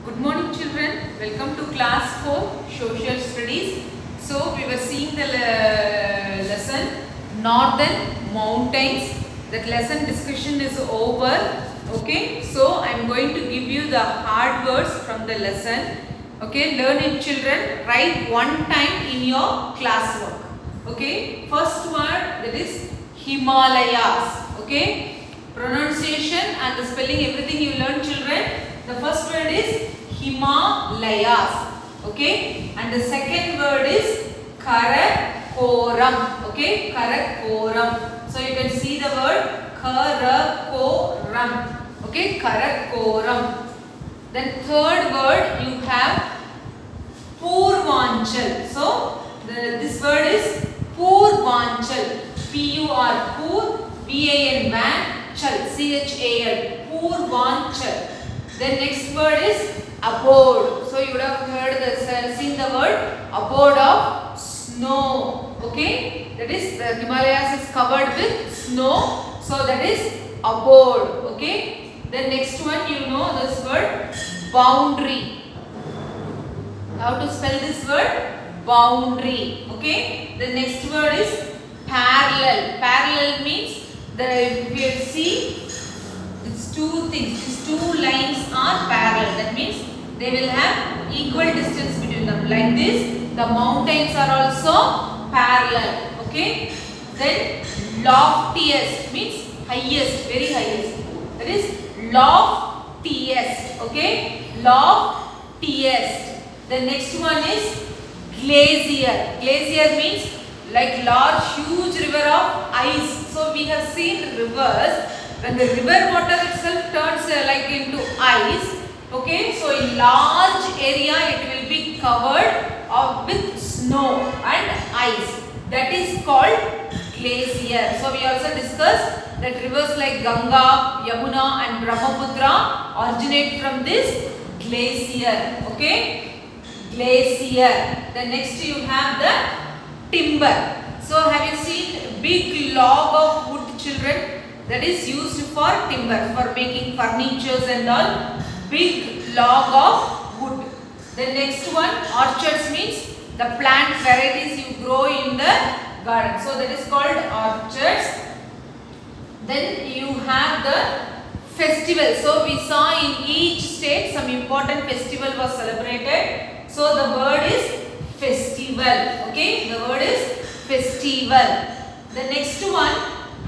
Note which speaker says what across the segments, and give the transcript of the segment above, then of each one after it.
Speaker 1: Good morning children, welcome to class 4 social studies. So we were seeing the lesson Northern Mountains. That lesson discussion is over. Okay, so I am going to give you the hard words from the lesson. Okay, learn it children, write one time in your classwork. Okay, first word, that is Himalayas. Okay, pronunciation and the spelling, everything you learn children. The first word is Himalayas. Okay, and the second word is Karakoram. Okay, Karakoram. So you can see the word Karakoram. Okay, Karakoram. Then third word you have Purvanchal. So this word is Purvanchal. P-U-R, Pur, V-A-N, Van, Chal, C-H-A-L, Purvanchal. Then next word is abode. So you would have heard seen the word abode of snow. Okay, that is the Himalayas is covered with snow. So that is abode. Okay. Then next one you know this word boundary. How to spell this word? Boundary. Okay. The next word is parallel. Parallel means if you see it's two things. These two lines are parallel. That means they will have equal distance between them. Like this, the mountains are also parallel. Okay. Then loftiest means highest, very highest. That is loftiest. Okay. Loftiest. The next one is glacier. Glacier means like large, huge river of ice. So we have seen rivers. When the river water itself turns like into ice, okay, so in large area it will be covered with snow and ice. That is called glacier. So we also discussed that rivers like Ganga, Yamuna and Brahmaputra originate from this glacier. Okay, glacier. Then next you have the timber. So have you seen big log of wood children? That is used for timber, for making furnitures and all. Big log of wood. The next one, orchards means the plant varieties you grow in the garden. So that is called orchards. Then you have the festival. So we saw in each state some important festival was celebrated. So the word is festival. Okay, the word is festival. The next one,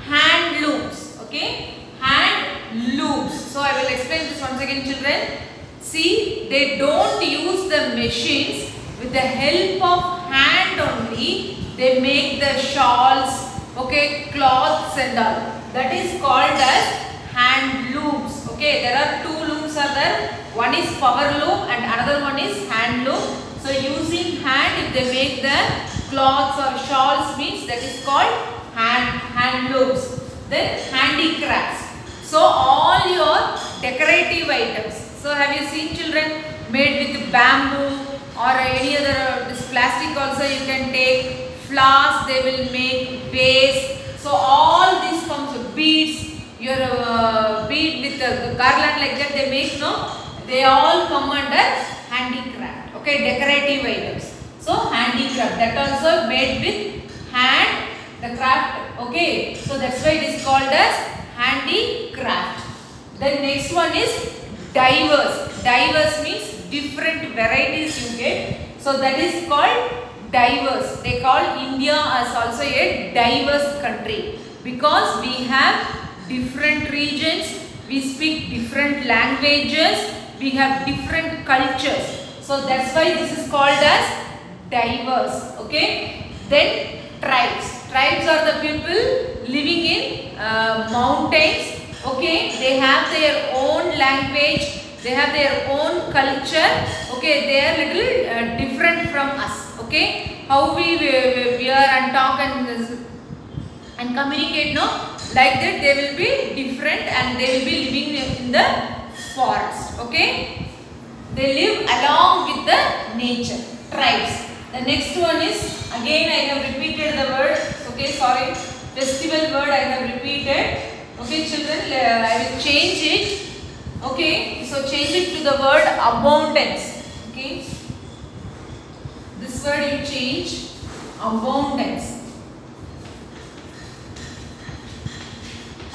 Speaker 1: handlooms. Okay, handlooms. So I will explain this once again children. See, they don't use the machines. With the help of hand only, they make the shawls, okay, cloths and all. That is called as handlooms. Okay, there are two looms are there. One is power loom and another one is hand loom. So using hand, if they make the cloths or shawls means that is called handlooms. Then handicrafts. So all your decorative items. So have you seen children made with bamboo or any other this plastic also you can take. Flowers they will make, vase. So all these comes with beads. Your bead with a garland like that they make, no? They all come under handicraft. Okay, decorative items. So handicraft, that also made with hand. The craft, okay, so that's why it is called as handicraft. The next one is diverse. Diverse means different varieties you get. So that is called diverse. They call India as also a diverse country because we have different regions, we speak different languages, we have different cultures. So that's why this is called as diverse. Okay. Then tribes. Tribes are the people living in mountains. Okay, they have their own language, they have their own culture. Okay, they are little different from us. Okay, how we wear and talk and communicate, no? Like that they will be different and they will be living in the forest. Okay, they live along with the nature. Tribes. The next one is, again I have repeated the word, okay, sorry, festival word I have repeated. Okay children, I will change it. Okay, so change it to the word abundance. Okay, this word you change, abundance.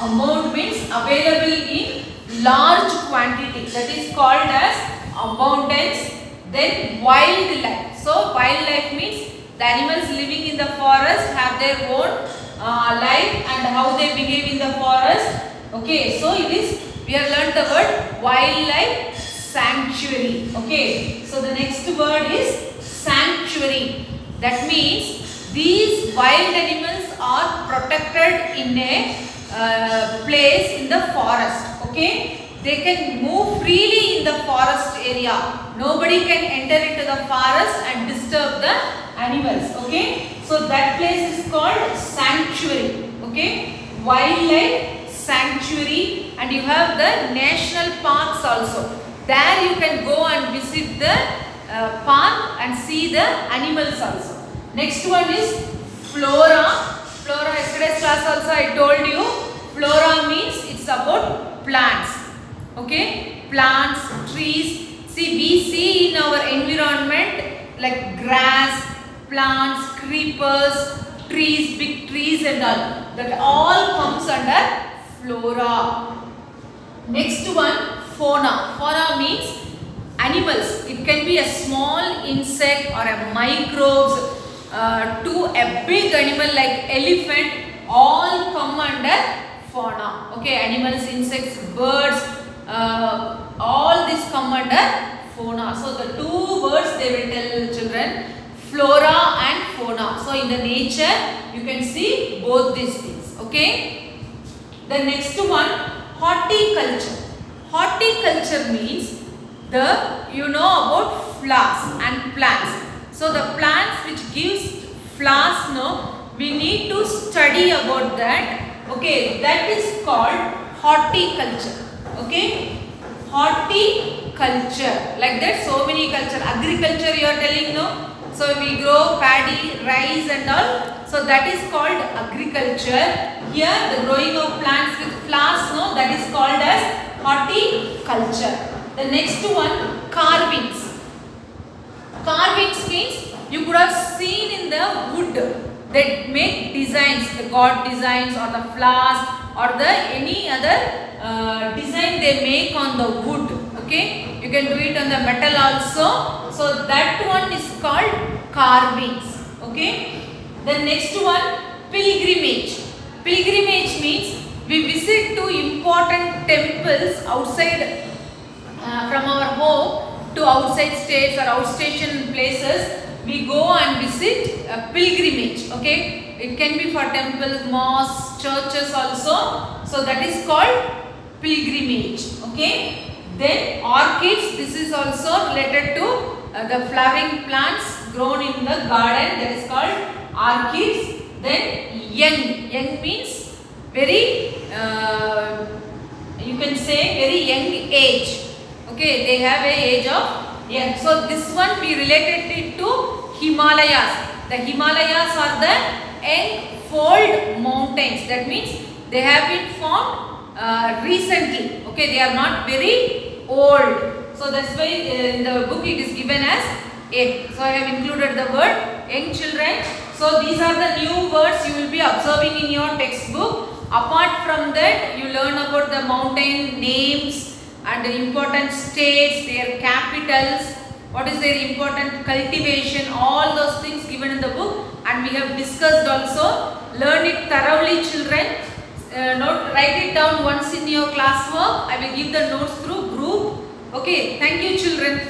Speaker 1: Amount means available in large quantity, that is called as abundance. Then wildlife. So wildlife means the animals living in the forest have their own life and how they behave in the forest. Okay, so it is, we have learned the word wildlife sanctuary. Okay, so the next word is sanctuary. That means these wild animals are protected in a place in the forest. Okay, they can move freely in the forest area. Nobody can enter into the forest and disturb the animals. Okay, so that place is called sanctuary. Okay, wildlife sanctuary. And you have the national parks also. There you can go and visit the park and see the animals also. Next one is flora. Flora, yesterday's class also I told you, flora means it's about plants. Okay, plants, trees. See, we see in our environment like grass, plants, creepers, trees, big trees and all. That all comes under flora. Next one, fauna. Fauna means animals. It can be a small insect or a microbes to a big animal like elephant, all come under fauna. Okay, animals, insects, birds, all this come under fauna. So the two words they will tell children, flora and fauna. So in the nature you can see both these things. Okay. The next one, horticulture. Horticulture means the, you know about flowers and plants. So the plants which gives flowers, no, we need to study about that. Okay, that is called horticulture. Okay, horticulture, like that so many culture. Agriculture you are telling, no, so we grow paddy, rice and all, so that is called agriculture. Here the growing of plants with flowers, no, that is called as horticulture. The next one, carvings. Carvings means you could have seen in the wood that make designs, the god designs or the flowers or the any other design they make on the wood. Okay, you can do it on the metal also. So that one is called carvings. Okay. The next one, pilgrimage. Pilgrimage means we visit to important temples outside from our home to outside states or outstation places. We go and visit a pilgrimage. Okay, it can be for temples, mosques, churches also. So that is called pilgrimage. Okay. Then orchids. This is also related to the flowering plants grown in the garden. That is called orchids. Then young. Young means very, you can say very young age. Okay, they have a age of young. So this one we related it to Himalayas. The Himalayas are the young fold mountains. That means they have been formed recently. Okay, they are not very old. So that's why in the book it is given as young. So I have included the word young children. So these are the new words you will be observing in your textbook. Apart from that, you learn about the mountain names and the important states, their capitals, what is their important cultivation, all those things given in the book, and we have discussed also. Learn it thoroughly children. Write it down once in your classwork. I will give the notes through group. Okay, thank you children.